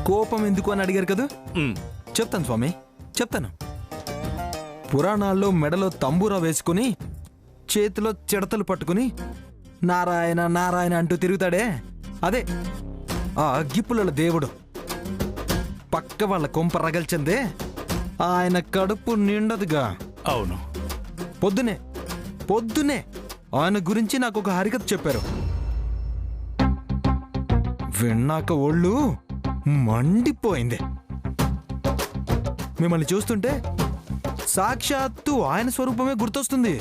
కోపం ఎందుకు అని అడిగారు కదా. చెప్తాను స్వామి, చెప్తాను. పురాణాల్లో మెడలో తంబూరా వేసుకుని చేతిలో చిడతలు పట్టుకుని నారాయణ నారాయణ అంటూ తిరుగుతాడే, అదే ఆ అగ్గిపుల్లల దేవుడు. పక్క వాళ్ళ కొంప రగల్చిందే ఆయన కడుపు నిండదుగా. అవును, పొద్దునే ఆయన గురించి నాకు ఒక హరికథ చెప్పారు. విన్నాక ఒళ్ళు మండిపోయింది. మిమ్మల్ని చూస్తుంటే సాక్షాత్తు ఆయన స్వరూపమే గుర్తొస్తుంది.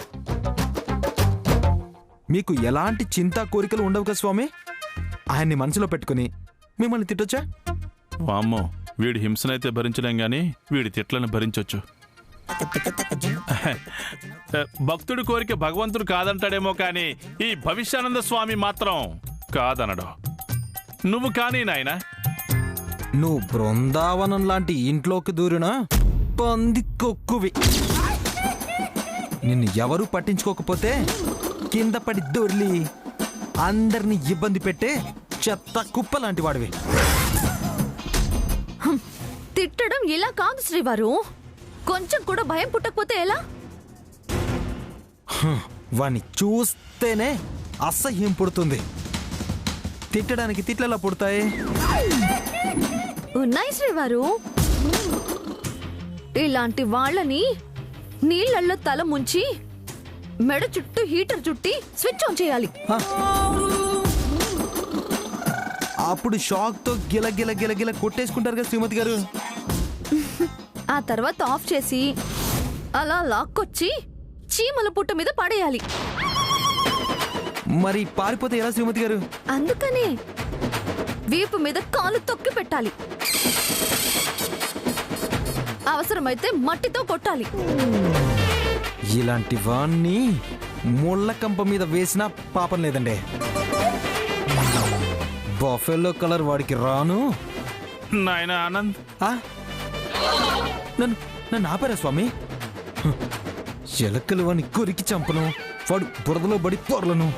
మీకు ఎలాంటి చింతా కోరికలు ఉండవు కదా స్వామి. ఆయన్ని మనసులో పెట్టుకుని మిమ్మల్ని తిట్టొచ్చా? వామ్మో, వీడి హింసనైతే భరించలేం గాని వీడి తిట్లను భరించొచ్చు. భక్తుడి కోరిక భగవంతుడు కాదంటాడేమో కానీ ఈ భవిష్యానంద స్వామి మాత్రం కాదనడు. నువ్వు కానీ నాయనా, నువ్వు బృందావనం లాంటి ఇంట్లోకి దూరినా పంది కొక్కువి. నిన్ను ఎవరూ పట్టించుకోకపోతే కింద పడి దొర్లి అందరినీ ఇబ్బంది పెట్టే చెత్త కుప్ప లాంటి వాడివి. తిట్టడం ఇలా కాదు శ్రీవారు. కొంచెం కూడా భయం పుట్టకపోతే ఎలా? వాణ్ణి చూస్తేనే అసహ్యం పుడుతుంది. తిట్టడానికి తిట్లలా పుడతాయి. ఉన్నాయి శ్రీవారు. ఇలాంటి వాళ్ళని నీళ్ళల్లో తల ముంచి మెడ చుట్టూ హీటర్ చుట్టి స్విచ్ ఆన్ చేయాలి. అప్పుడు షాక్ తో గిల గిల గిల గిల కొట్టేసుకుంటారు కదా శ్రీమతి గారు. ఆ తర్వాత ఆఫ్ చేసి అలా లాక్కొచ్చి చీమల పుట్ట మీద పడేయాలి. మరి పారిపోతే ఎలా శ్రీమతి గారు? అందుకనే వీపు మీద కాలు తొక్కి పెట్టాలి. అవసరమైతే మట్టితో కొట్టాలి. ఇలాంటి వాణ్ణి ముళ్ళ కంప మీద వేసినా పాపం లేదండి. బఫెల్లో కలర్ వాడికి రాను. నాయనా ఆనంద్, నన్ను ఆపారా స్వామి? ఎలకలు వాడిని కొరికి చంపను, వాడు బురదలో పడి పొరలను.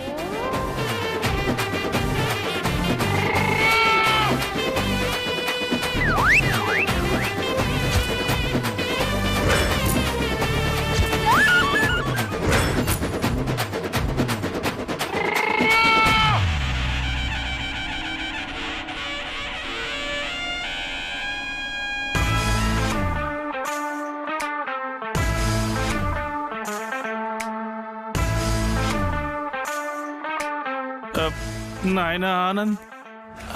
నాయనా ఆనంద్,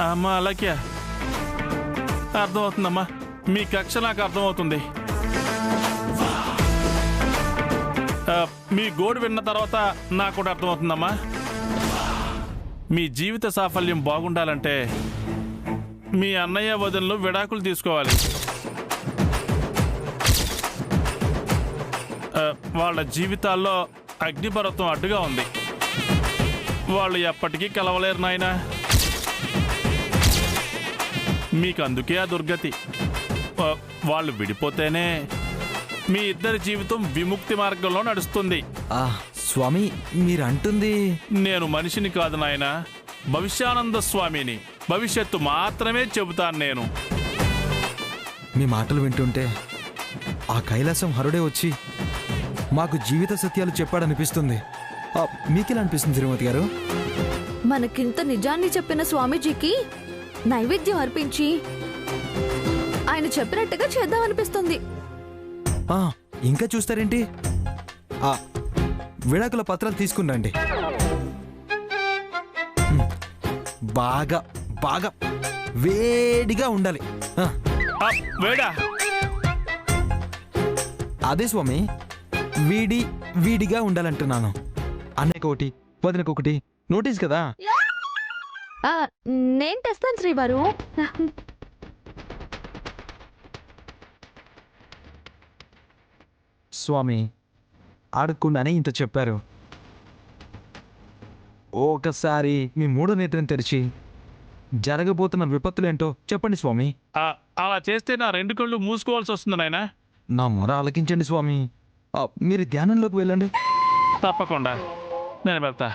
అమ్మా అలాగే అర్థమవుతుందమ్మా. మీ కక్ష నాకు అర్థమవుతుంది. మీ గోడు విన్న తర్వాత నాకు కూడా అర్థమవుతుందమ్మా. మీ జీవిత సాఫల్యం బాగుండాలంటే మీ అన్నయ్య వదినలు విడాకులు తీసుకోవాలి. వాళ్ళ జీవితాల్లో అగ్నిపర్వతం అడ్డుగా ఉంది. వాళ్ళు ఎప్పటికీ కలవలేరు నాయనా. మీకు అందుకే ఆ దుర్గతి. వాళ్ళు విడిపోతేనే మీ ఇద్దరి జీవితం విముక్తి మార్గంలో నడుస్తుంది. స్వామి మీరంటుంది. నేను మనిషిని కాదు నాయనా, భవిష్యానంద స్వామిని. భవిష్యత్తు మాత్రమే చెబుతాను నేను. మీ మాటలు వింటుంటే ఆ కైలాసం హరుడే వచ్చి మాకు జీవిత సత్యాలు చెప్పాడనిపిస్తుంది. మీకెలా అనిపిస్తుంది శ్రీమతి గారు? మనకింత నిజాన్ని చెప్పిన స్వామీజీకి నైవేద్యం అర్పించి ఆయన చెప్పినట్టుగా చేద్దామనిపిస్తుంది. ఇంకా చూస్తారేంటి? విడాకుల పత్రాలు తీసుకురండి. బాగా బాగా వేడిగా ఉండాలి. వేడా? అదే స్వామి, వీడిగా ఉండాలంటున్నాను. అన్నయ్యకొకటి, వదినకొకటి నోటీస్ కదా. నేను తెస్తాను శ్రీవారు. స్వామి అడగకుండానే ఇంత చెప్పారు. ఒకసారి మీ మూడో నేత్రం తెరిచి జరగబోతున్న విపత్తులేంటో చెప్పండి స్వామి. అలా చేస్తే నా రెండు కళ్ళు మూసుకోవాల్సి వస్తుంది నాయనా. నా మొర ఆలకించండి స్వామి. మీరు ధ్యానంలోకి వెళ్ళండి. తప్పకుండా నేను వెళ్తా.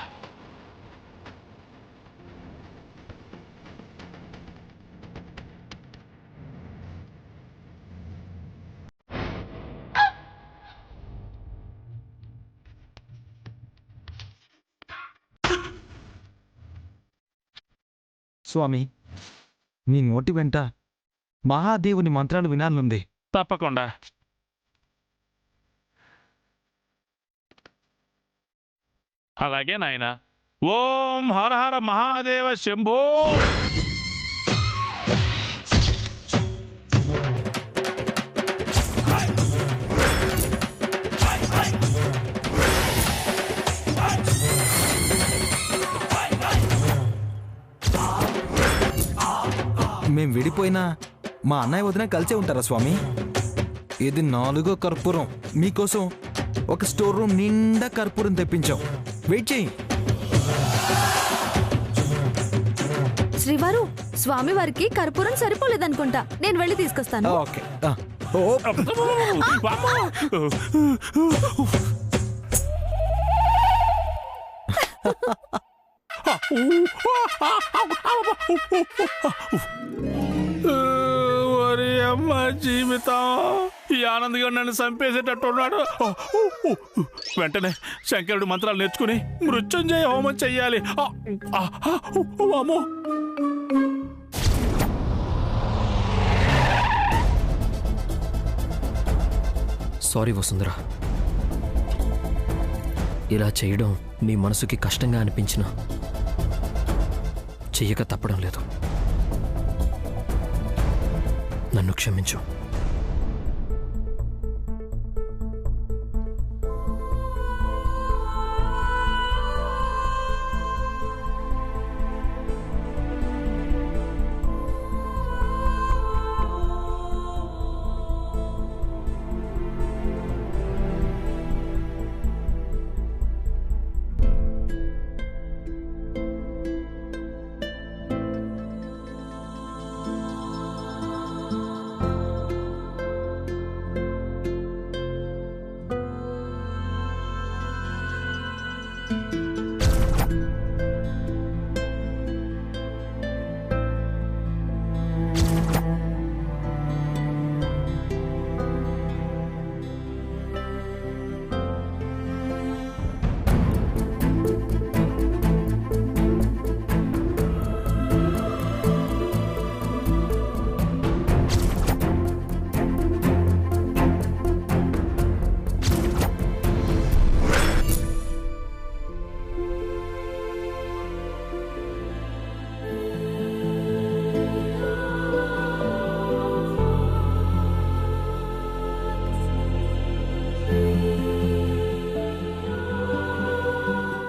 స్వామి, మీ నోటి వెంట మహాదేవుని మంత్రాలు వినాలనుంది. తప్పకుండా. అలాగే నాయన. ఓం హర హర మహాదేవ శంభో. మేం విడిపోయినా మా అన్నయ్య వదిన కలిసే ఉంటారా స్వామి? ఇది 4వ కర్పూరం. మీకోసం ఒక స్టోర్ రూమ్ నిండా కర్పూరం తెప్పించాం. వెయిట్ చేయి. శ్రీవారు, స్వామి వారికి కర్పూరం సరిపోలేదనుకుంటా. నేను వెళ్ళి తీసుకొస్తాను. ఓకే. ఒరే అమ్మ జీవితం, ఈ ఆనందంగా నన్ను చంపేసేటట్టున్నాడు. వెంటనే శంకరుడు మంత్రాలు నేర్చుకుని మృత్యుంజయ హోమం చెయ్యాలి. అమ్మో. సారీ వసుంధర, ఇలా చేయడం నీ మనసుకి కష్టంగా అనిపించినా చెయ్యక తప్పడం లేదు. నన్ను క్షమించు.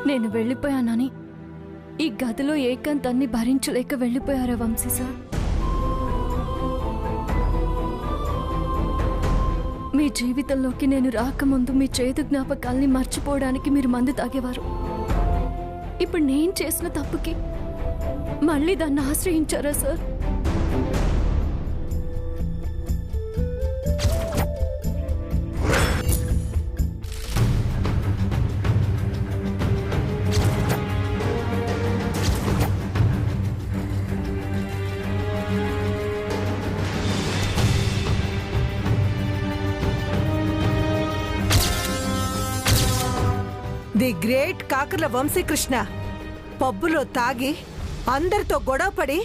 నేను వెళ్ళిపోయానని ఈ గదిలో ఏకాంతాన్ని భరించలేక వెళ్ళిపోయారా వంశీ సార్? మీ జీవితంలోకి నేను రాకముందు మీ చేదు జ్ఞాపకాల్ని మర్చిపోవడానికి మీరు మందు తాగేవారు. ఇప్పుడు నేను చేసిన తప్పుకి మళ్ళీ దాన్ని ఆశ్రయించారా sir? The great Kakarla Vamsikrishna పబ్బులో తాగి అందరితో గొడవపడి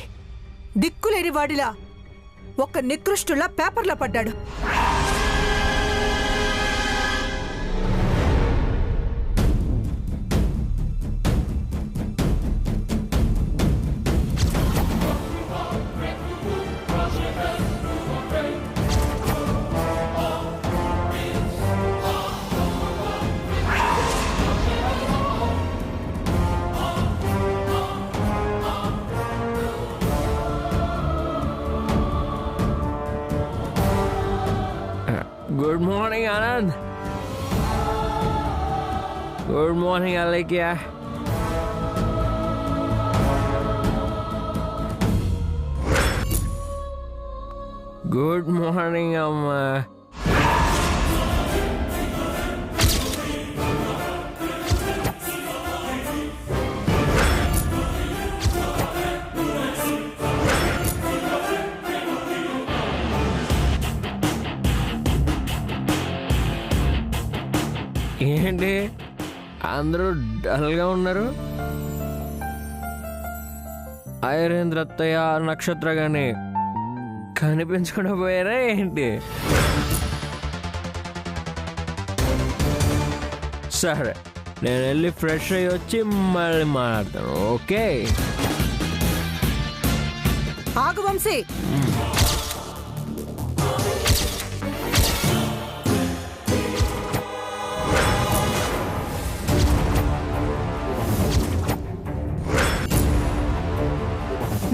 దిక్కులేని వాడిలా ఒక నికృష్టులా పేపర్లో పడ్డాడు. Good morning, Anand. Good morning, Alekia. Good morning, Amma. ఏంటి అందరూ డల్గా ఉన్నారు? ఐరేంద్రత్తయ్య నక్షత్ర గాని కనిపించకుండా పోయారా ఏంటి? సరే, నేను వెళ్ళి ఫ్రెష్ అయ్యి వచ్చి మళ్ళీ మాట్లాడతాను. ఓకే? ఆగు వంశీ.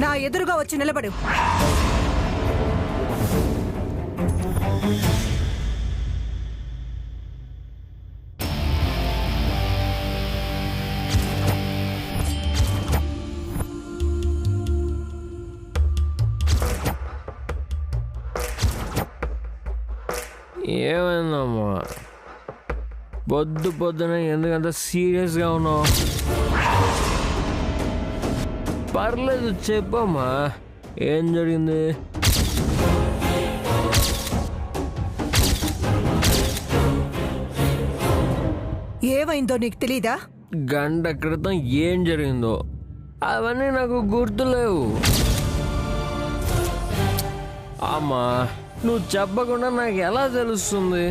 నా ఎదురుగా వచ్చి నిలబడు. ఏమైందమ్మా? పొద్దున ఎందుకంత సీరియస్గా ఉన్నావు? పర్లేదు, చెప్పమ్మా, ఏం జరిగింది? ఏమైందో నీకు తెలీదా? గంట క్రితం ఏం జరిగిందో అవన్నీ నాకు గుర్తులేవు. అమ్మా, నువ్వు చెప్పకుండా నాకు ఎలా తెలుస్తుంది?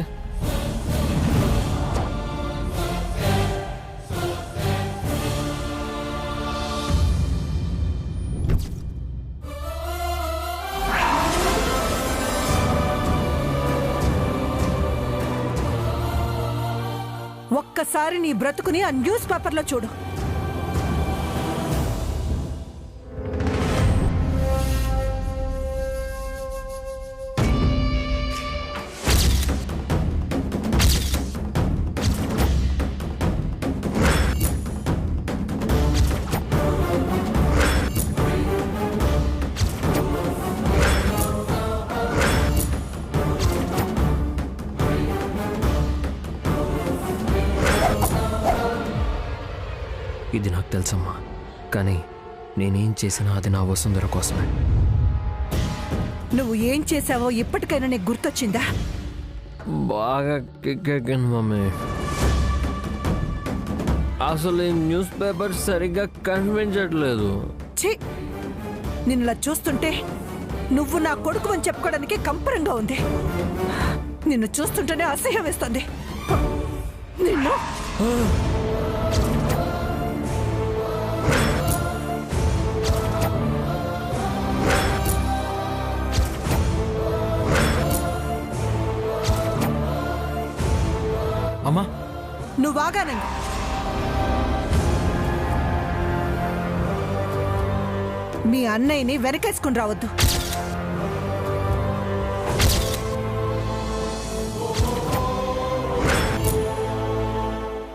ఒక్కసారి నీ బ్రతుకుని ఆ న్యూస్ పేపర్లో చూడు. ఇది నాకు తెలుసమ్మా, కానీ నేనేం చేసినా అది నా వసుంధర కోసమే. నువ్వు ఏం చేశావో ఇప్పటికైనా నీకు గుర్తొచ్చిందా? బాగా కిక్కెక్కాను మమ్మీ. అసలు ఈ న్యూస్ పేపర్ సరిగ్గా కనిపించట్లేదు. ఛీ, నిన్నులా చూస్తుంటే నువ్వు నా కొడుకు అని చెప్పుకోవడానికి కంపరంగా ఉంది. నిన్ను చూస్తుంటేనే అసహ్యం వేస్తుంది. నిన్ను అమ్మా, నువ్వు ఆగానండి. మీ అన్నయ్యని వెనకేసుకుని రావద్దు.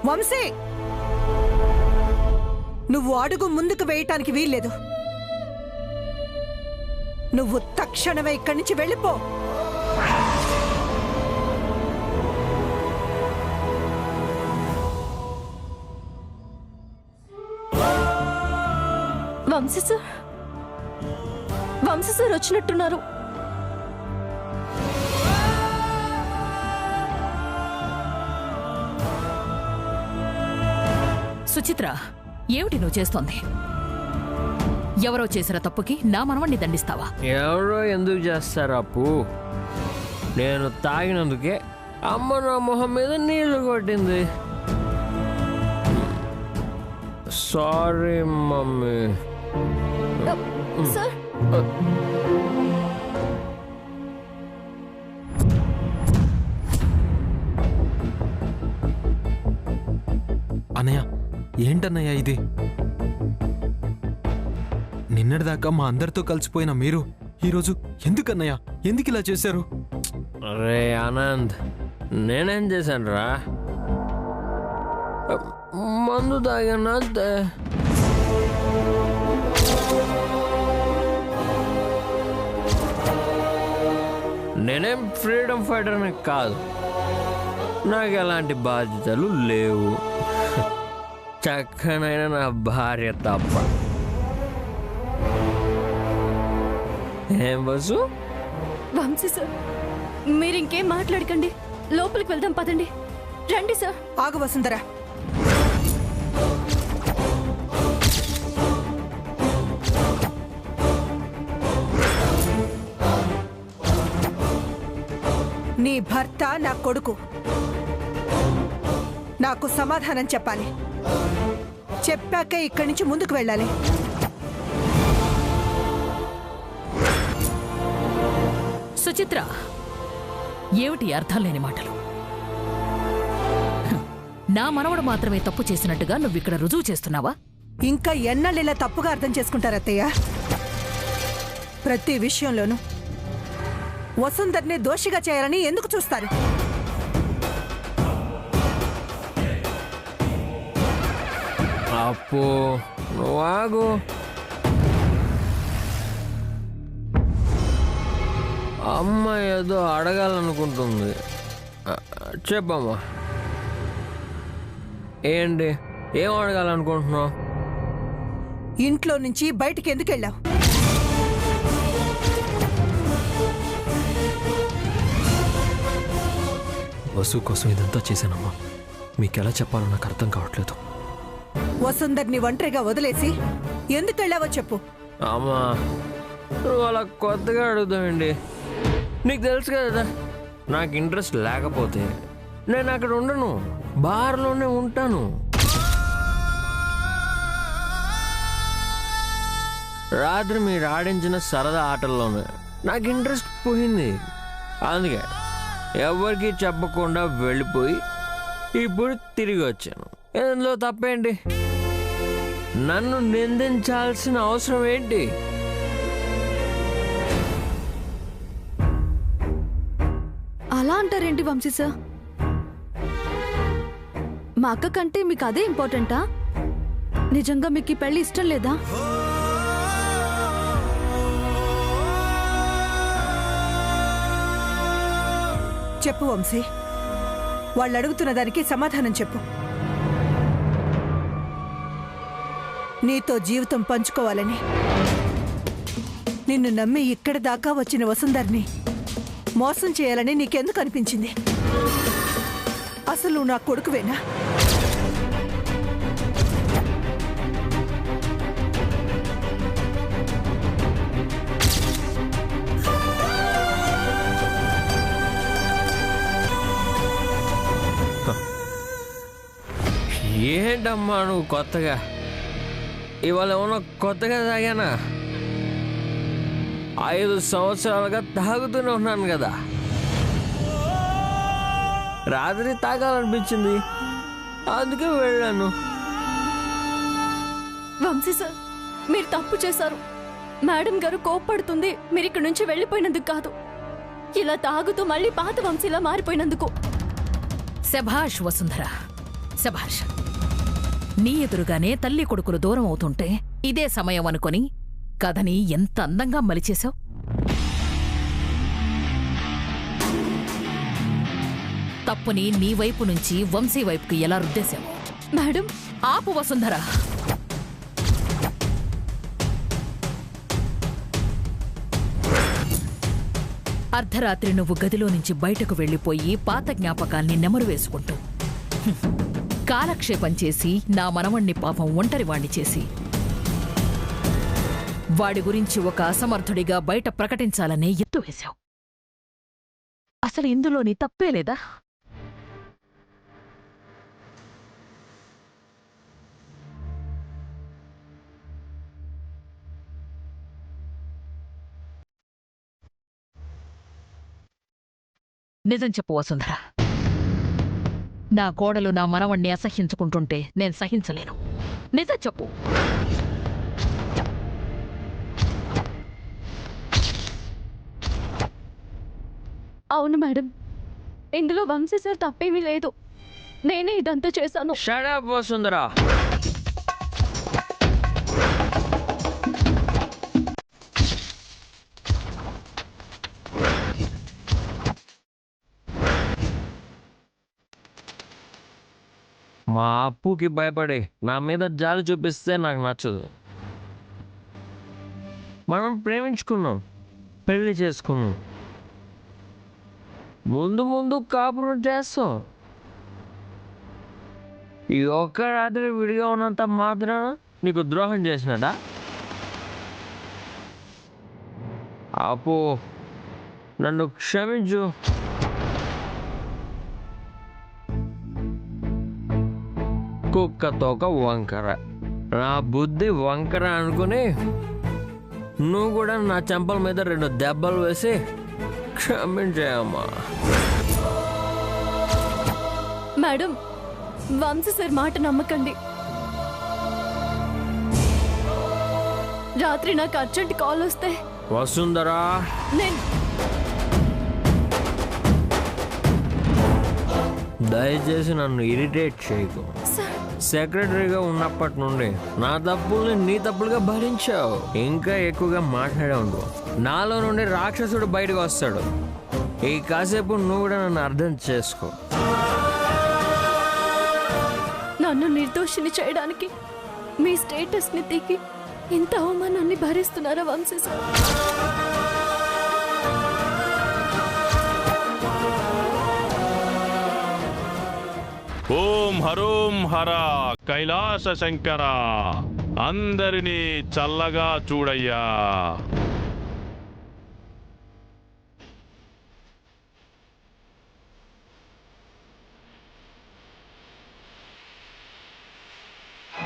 వంశీ, నువ్వు అడుగు ముందుకు వేయటానికి వీల్లేదు. నువ్వు తక్షణమే ఇక్కడి నుంచి వెళ్ళిపో. వంశీ సార్ వచ్చినట్టున్నారు. సుచిత్ర, ఏమిటి నువ్వు చేస్తోంది? ఎవరో చేసిన తప్పుకి నా మనవణ్ణి దండిస్తావా? ఎవరో ఎందుకు చేస్తారు అప్పు? నేను తాగినందుకే అమ్మ నా మొహం మీద నీళ్లు కొట్టింది. Sorry mummy. సార్, అన్నయ్య, ఏంటన్నయ్య ఇది? నిన్నటిదాకా మా అందరితో కలిసిపోయిన మీరు ఈరోజు ఎందుకన్నయ్య, ఎందుకు ఇలా చేశారు? అరే ఆనంద్, నేనేం చేశాను రా? మందు తాగాను అంతే. నేనేం ఫ్రీడమ్ ఫైటర్ని కాదు. నాకు ఎలాంటి బాధ్యతలు లేవు. చక్కనైన నా భార్య తప్ప. ఏం బస్సు? వంశీ సార్, మీరు ఇంకేం మాట్లాడకండి, లోపలికి వెళ్దాం పదండి. రండి సార్. ఆగు వసుంధర. నీ భర్త నా కొడుకు. నాకు సమాధానం చెప్పాలి. చెప్పాకే ఇక్కడి నుంచి ముందుకు వెళ్ళాలి. సుచిత్ర, ఏమిటి అర్థం లేని మాటలు? నా మనవడు మాత్రమే తప్పు చేసినట్టుగా నువ్విక్కడ రుజువు చేస్తున్నావా? ఇంకా ఎన్నాళ్ళు ఇలా తప్పుగా అర్థం చేసుకుంటారు అత్తయ్య? ప్రతి విషయంలోనూ వసుంధర్ని దోషిగా చేయాలని ఎందుకు చూస్తారు? అప్పు, నువ్వు ఆగు. అమ్మ ఏదో అడగాలనుకుంటుంది. చెప్పమ్మా, ఏంటి? ఏం అడగాలనుకుంటున్నావు? ఇంట్లో నుంచి బయటికి ఎందుకు వెళ్ళావు? వసు కోసం ఇదంతా చేశానమ్మా. మీకెలా చెప్పాలో నాకు అర్థం కావట్లేదు. వసుంధర్ని ఒంటరిగా వదిలేసి ఎందుకు వెళ్ళావో చెప్పు. అమ్మా, నువ్వు అలా కొత్తగా అడుగుతావండి. నీకు తెలుసు కదా, నాకు ఇంట్రెస్ట్ లేకపోతే నేను అక్కడ ఉండను, బార్లోనే ఉంటాను. రాత్రి మీరు ఆడించిన సరదా ఆటల్లోనే నాకు ఇంట్రెస్ట్ పోయింది. అందుకే ఎవరికి చెప్పకుండా వెళ్ళిపోయి ఇప్పుడు తిరిగి వచ్చాను. ఎందులో తప్పేంటి? నన్ను నిందించాల్సిన అవసరం ఏంటి? అలా అంటారేంటి వంశీ సార్? మా అక్క కంటే మీకు అదే ఇంపార్టెంటా? నిజంగా మీకు ఈ పెళ్లి ఇష్టం లేదా? చెప్పు వంశీ, వాళ్ళు అడుగుతున్న దానికి సమాధానం చెప్పు. నీతో జీవితం పంచుకోవాలని నిన్ను నమ్మి ఇక్కడి దాకా వచ్చిన వసుంధర్ని మోసం చేయాలని నీకెందుకు అనిపించింది? అసలు నువ్వు నా కొడుకువేనా? ఏంటమ్మా నువ్వు కొత్తగా? ఇవాళ ఏమన్నా కొత్తగా తాగానా? 5 సంవత్సరాలుగా తాగుతూనే ఉన్నాను కదా. రాత్రి తాగాలనిపించింది, అందుకే వెళ్ళాను. వంశీ సార్, మీరు తప్పు చేశారు. మేడం గారు కోప్పడుతుంది మీరు ఇక్కడి నుంచి వెళ్ళిపోయినందుకు కాదు, ఇలా తాగుతూ మళ్ళీ పాత వంశీలా మారిపోయినందుకు. శభాష్ వసుంధర, శభాష్. నీ ఎదురుగానే తల్లి కొడుకులు దూరం అవుతుంటే ఇదే సమయం అనుకొని కథని ఎంత అందంగా మలిచేశావు. తప్పుని నీ వైపు నుంచి వంశీ వైపుకి ఎలా రుద్దేశావు? మేడం, ఆపు వసుంధర. అర్ధరాత్రి నువ్వు గదిలో నుంచి బయటకు వెళ్ళిపోయి పాత జ్ఞాపకాల్ని నెమరు వేసుకుంటూ కాలక్షేపం చేసి నా మనవణ్ణి పాపం ఒంటరివాణ్ణి చేసి వాడి గురించి ఒక అసమర్థుడిగా బయట ప్రకటించాలనే ఎత్తు వేశావు. అసలు ఇందులో నీ తప్పే లేదా? నిజం చెప్పు వసుంధర. నా కోడలు నా మనవణ్ణి అసహ్యించుకుంటుంటే నేను సహించలేను. నిజం చెప్పు. అవును మేడం, ఇందులో వంశీ సార్ తప్పేమీ లేదు. నేనే ఇదంతా చేశాను. Shut up Vasundhara. మా అప్పుకి భయపడి నా మీద జాలి చూపిస్తే నాకు నచ్చదు. మనం ప్రేమించుకున్నాం, పెళ్లి చేసుకున్నాం, ముందు ముందు కాపురం చేస్తాం. ఈ ఒక్క రాత్రి విడిగా ఉన్నంత మాత్రాన నీకు ద్రోహం చేసినదా? అప్పు, నన్ను క్షమించు. కుక్క తోక వంకర. నా బుద్ధి వంకర అనుకుని నువ్వు కూడా నా చెంపల మీద 2 దెబ్బలు వేసి క్షమించాయమ్మా. మేడం, వంశీ సార్ మాట నమ్మకండి. రాత్రి నాకు అర్జెంట్ కాల్ వస్తే వసుంధరా, నేను దయచేసి నన్ను ఇరిటేట్ చేయకు. సార్, సెక్రటరీగా ఉన్నప్పటి నుండి నా తప్పుల్ని నీ తప్పులుగా భరించావు. ఇంకా ఎక్కువగా మాట్లాడే ఉండు, నాలో నుండి రాక్షసుడు బయటకు వస్తాడు. ఈ కాసేపు నువ్వు కూడా నన్ను అర్థం చేసుకో. నన్ను నిర్దోషిని చేయడానికి మీ స్టేటస్ని దిగి ఇంత అవమానాన్ని భరిస్తున్నారా వంశీ సార్? ఓం హరోం హర కైలాస శంకర, అందరినీ చల్లగా చూడయ్యా.